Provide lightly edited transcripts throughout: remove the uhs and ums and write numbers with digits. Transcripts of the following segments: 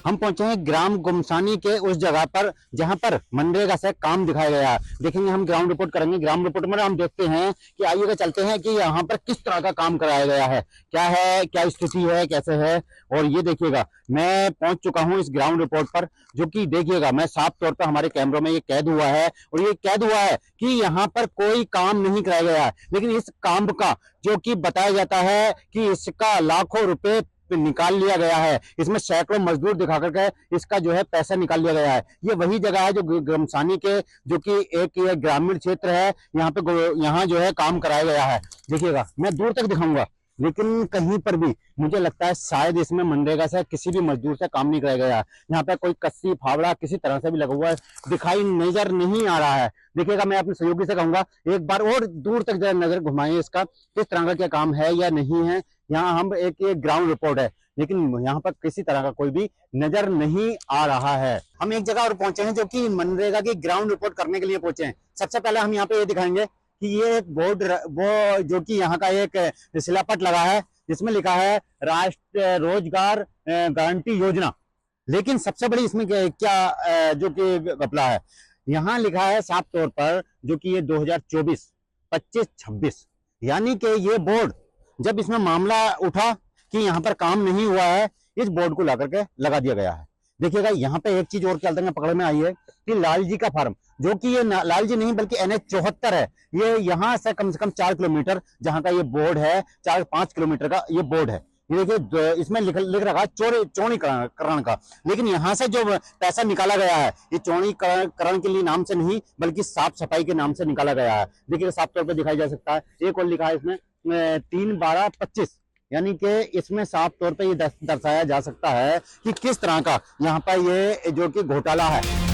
हम पहुंचे हैं ग्राम गुमसानी के उस जगह पर जहां पर मनरेगा से काम दिखाया गया है। देखेंगे, हम ग्राउंड रिपोर्ट करेंगे। ग्राउंड रिपोर्ट में हम देखते हैं कि आइएगा चलते हैं कि यहाँ पर किस तरह का काम कराया गया है, क्या स्थिति है, कैसे है। और ये देखिएगा, मैं पहुंच चुका हूं इस ग्राउंड रिपोर्ट पर, जो कि देखिएगा मैं साफ तौर पर हमारे कैमरों में ये कैद हुआ है। और ये कैद हुआ है कि यहाँ पर कोई काम नहीं कराया गया है, लेकिन इस काम का जो कि बताया जाता है कि इसका लाखों रुपए निकाल लिया गया है। इसमें सैकड़ों मजदूर दिखा करके इसका जो है पैसा निकाल लिया गया है। ये वही जगह है जो गमसानी के, जो कि एक ये ग्रामीण क्षेत्र है, यहाँ पे यहाँ जो है काम कराया गया है। देखिएगा, मैं दूर तक दिखाऊंगा, लेकिन कहीं पर भी मुझे लगता है शायद इसमें मनरेगा से किसी भी मजदूर से काम नहीं कराया गया। यहाँ पे कोई कस्सी फावड़ा किसी तरह से भी लगा हुआ है दिखाई नजर नहीं आ रहा है। देखिएगा, मैं अपने सहयोगी से कहूंगा एक बार और दूर तक जरा नजर घुमाएं, इसका किस तरह का क्या काम है या नहीं है। यहाँ हम एक ग्राउंड रिपोर्ट है, लेकिन यहाँ पर किसी तरह का कोई भी नजर नहीं आ रहा है। हम एक जगह और पहुंचे हैं जो कि मनरेगा की ग्राउंड रिपोर्ट करने के लिए पहुंचे हैं। सबसे पहले हम यहाँ पे ये दिखाएंगे कि ये एक बोर्ड, वो जो कि यहाँ का एक शिलापट लगा है जिसमें लिखा है राष्ट्रीय रोजगार गारंटी योजना। लेकिन सबसे बड़ी इसमें क्या जो कि घपला है, यहाँ लिखा है साफ तौर पर जो कि ये 2024, 25, 26, यानी कि ये बोर्ड जब इसमें मामला उठा कि यहाँ पर काम नहीं हुआ है, इस बोर्ड को ला करके लगा दिया गया है। देखिएगा, यहाँ पे एक चीज और क्या पकड़ में आई है कि लाल जी का फार्म, जो कि ये लाल जी नहीं बल्कि NH 74 है, ये यहाँ से कम 4 किलोमीटर जहाँ का ये बोर्ड है, 4-5 किलोमीटर का ये बोर्ड है। ये देखिए, इसमें लिख रखा है चौड़ीकरण का, लेकिन यहाँ से जो पैसा निकाला गया है ये चौड़ीकरण के लिए नाम से नहीं बल्कि साफ सफाई के नाम से निकाला गया है। देखिए, साफ तौर पर दिखाई जा सकता है। एक और लिखा है इसमें 3/12/25, यानी कि इसमें साफ तौर पे ये दर्शाया जा सकता है कि किस तरह का यहाँ पर ये जो कि घोटाला है।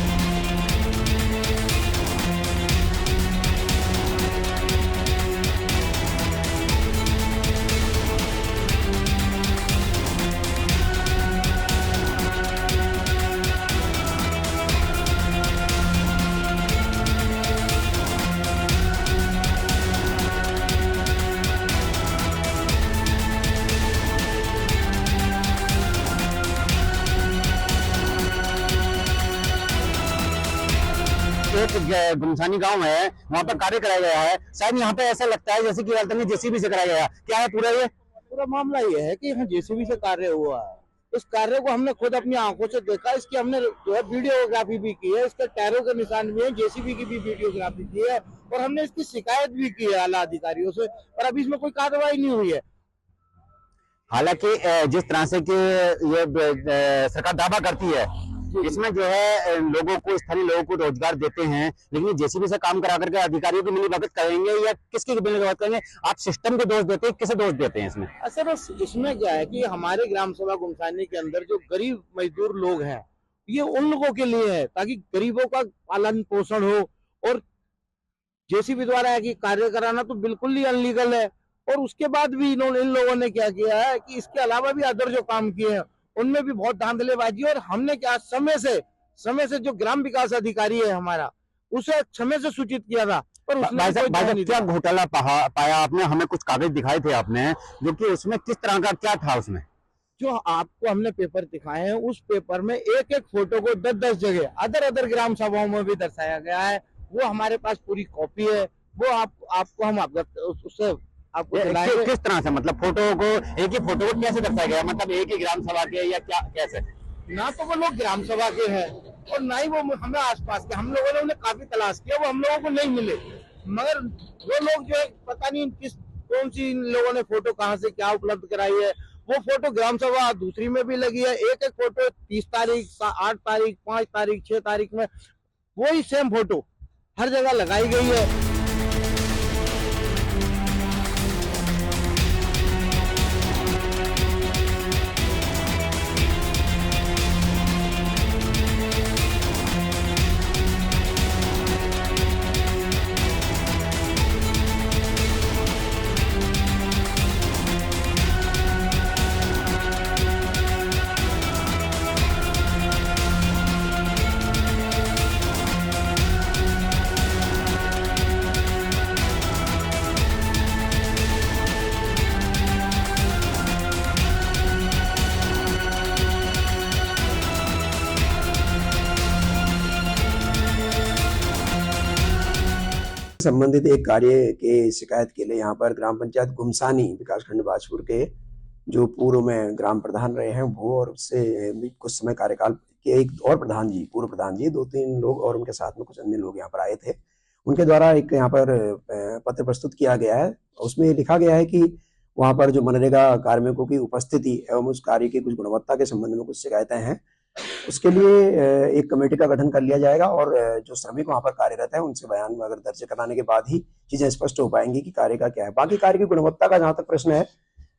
एक गुमसानी गांव है, वहां पर कार्य कराया गया है। शायद यहाँ पे ऐसा लगता है जैसे कि जेसीबी से कराया गया। क्या है पूरा मामला ये है कि यहाँ जेसीबी से कार्य हुआ है। इस कार्य को हमने खुद अपनी आंखों से देखा। इसकी हमने जो है वीडियोग्राफी भी की है, इसके टायरों के निशान भी है, जेसीबी की भी वीडियोग्राफी की है और हमने इसकी शिकायत भी की है आला अधिकारियों से, पर अभी इसमें कोई कार्रवाई नहीं हुई है। हालांकि जिस तरह से कि ये सरकार दावा करती है, इसमें जो है लोगों को, स्थानीय लोगों को रोजगार देते हैं, लेकिन जेसीबी से काम करा करके अधिकारियों की मिलीभगत करेंगे या किसकी मिलीभगत करेंगे? आप सिस्टम को दोष देते हैं, किसे दोष देते हैं इसमें? सर, इसमें क्या है कि हमारे ग्राम सभा गुमसानी के अंदर जो गरीब मजदूर लोग हैं, ये उन लोगों के लिए है ताकि गरीबों का पालन पोषण हो। और जेसीबी द्वारा की कार्य कराना तो बिल्कुल ही अनलीगल है। और उसके बाद भी इन लोगों ने क्या किया है कि इसके अलावा भी अदर जो काम किए हैं उनमें भी बहुत धांधलेबाजी। और हमने क्या समय से जो ग्राम विकास अधिकारी है हमारा, उसे समय से सूचित किया था, पर उसने क्या घोटाला पाया आपने? हमें कुछ कागज दिखाए थे आपने, जो कि उसमें किस तरह का क्या था उसमें? जो आपको हमने पेपर दिखाए हैं, उस पेपर में एक फोटो को 10-10 जगह अदर ग्राम सभाओं में भी दर्शाया गया है। वो हमारे पास पूरी कॉपी है, वो आपको हम उससे आपको किस तरह से, मतलब फोटो को, एक ही फोटो को कैसे दर्शाया गया? मतलब एक ही ग्राम सभा के या क्या, कैसे? ना तो वो लोग ग्राम सभा के हैं और ना ही वो हमें आसपास के। हम लोगों ने उन्हें काफी तलाश किया, वो हम लोगों को नहीं मिले। मगर वो लोग जो है पता नहीं कौन सी इन लोगों ने फोटो कहाँ से क्या उपलब्ध कराई है। वो फोटो ग्राम सभा दूसरी में भी लगी है। एक फोटो 30 तारीख, 8 तारीख, 5 तारीख, 6 तारीख में वही सेम फोटो हर जगह लगाई गई है। संबंधित एक कार्य के शिकायत के लिए यहाँ पर ग्राम पंचायत गुमसानी विकासखंड बाजपुर के जो पूर्व में ग्राम प्रधान रहे हैं वो और उससे भी कुछ समय कार्यकाल के एक और प्रधान जी, पूर्व प्रधान जी, 2-3 लोग और उनके साथ में कुछ अन्य लोग यहाँ पर आए थे। उनके द्वारा एक यहाँ पर पत्र प्रस्तुत किया गया है। उसमें लिखा गया है कि वहाँ पर जो मनरेगा कार्मिकों की उपस्थिति एवं उस कार्य की कुछ गुणवत्ता के संबंध में कुछ शिकायतें हैं। उसके लिए एक कमेटी का गठन कर लिया जाएगा और जो श्रमिक वहाँ पर कार्यरत है उनसे बयान अगर दर्ज कराने के बाद ही चीजें स्पष्ट हो पाएंगी कि कार्य का क्या है। बाकी कार्य की गुणवत्ता का जहाँ तक प्रश्न है,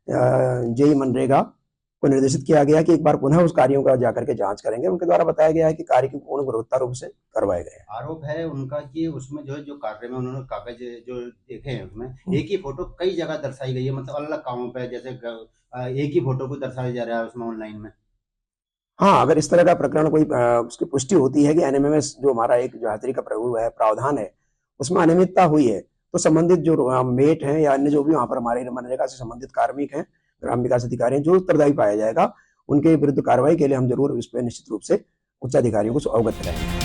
जेई मनरेगा को निर्देशित किया गया कि एक बार पुनः उस कार्यों का जाकर के जांच करेंगे। उनके द्वारा बताया गया है कि कार्य की पूर्ण गुणवत्ता रूप से करवाए गए। आरोप है उनका कि उसमें जो कार्य में उन्होंने कागज जो देखे हैं उसमें एक ही फोटो कई जगह दर्शाई गई है, मतलब अलग कामों पे, जैसे एक ही फोटो को दर्शाया जा रहा है उसमें ऑनलाइन में। हाँ, अगर इस तरह का प्रकरण कोई उसकी पुष्टि होती है कि एनएमएमएस जो हमारा एक जो हाजिरी का प्रावधान है उसमें अनियमितता हुई है, तो संबंधित जो मेट हैं या अन्य जो भी वहाँ पर हमारे मनरेगा से संबंधित कार्मिक हैं, ग्राम विकास अधिकारी हैं, जो उत्तरदायी पाया जाएगा उनके विरुद्ध कार्रवाई के लिए हम जरूर इस पर निश्चित रूप से उच्च अधिकारियों को अवगत कराएंगे।